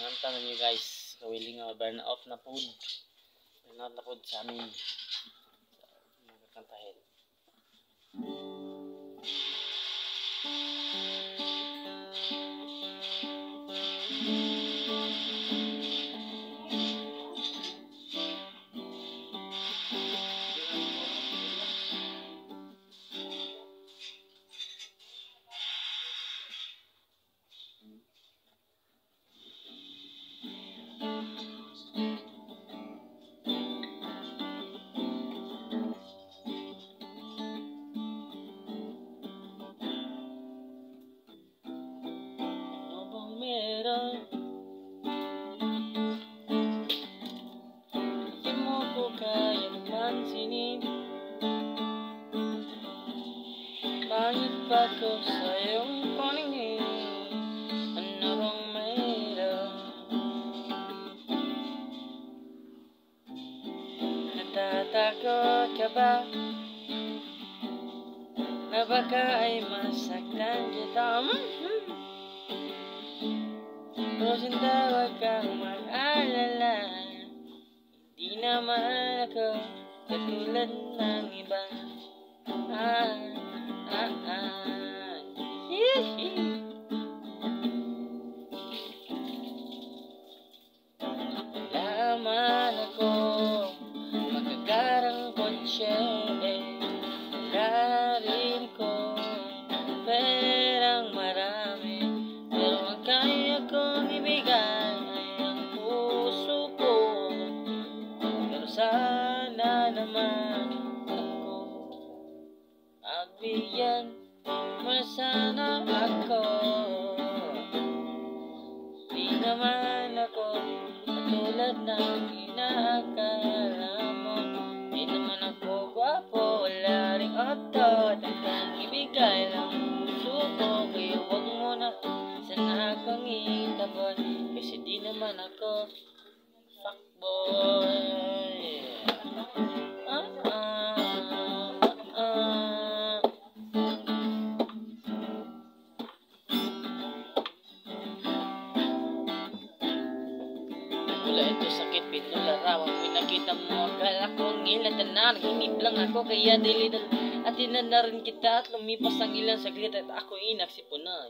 Nanta na nyo guys. Kawiling burn out na food. Burn out na food sa amin. Magkakantahin. Di mo ko kayang pansinin. Bakit ba ko sa iyong paningin? Ano bang meron? Natatakot ka ba na baka ay masaktan kita? Rosinda, wag kang mag-alala. Hindi naman ako katulad ng iba. Laman ako magagarang kotse. Larin ko perang marami, pero ang kaya kong ibigay ay ang puso ko. Pero sana naman ako magbigyan mo sana ako. Di naman ako katulad ng inaakala mo. Di naman ako gwapo, wala ring otot. Ang ibigay lang puso ko, kaya wag mo na sana akong itaboy. Kasi di naman ako fuckboy. Wala ito sakit, pinularawan mo, nakita mo, akala ko ang ilan na naghinip lang ako, kaya dilitan at na rin kita at lumipas ang ilang saglit at ako inaksipon na.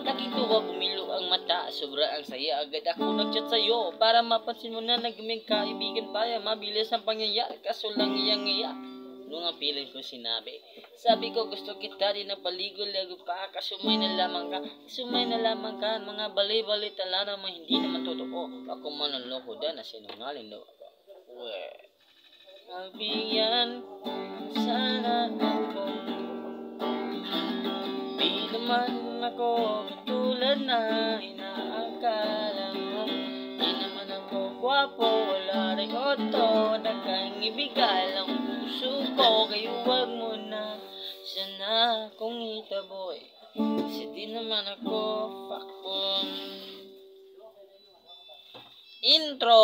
Nakituwa, pumilo ang mata, sobra ang saya, agad ako nagchat sa'yo para mapansin mo na nagmig kaibigan tayo, mabilis ang pangyayari, kaso lang iyang-iya. Nung ang piling ko sinabi, sabi ko gusto kita din na paligo-ligo pa, kasumay na lamang ka, mga bali-bali tala naman hindi naman totoo, ako manloloko din na sinungaling daw ako. Magbigyan sana ako, di naman ako katulad na inaakala mo. Di naman ako gwapo, wala rin oto, nakang ibigay lang puso ko, kayo wag mo na sana kung itaboy. Kasi di naman ako fuckboy. Intro!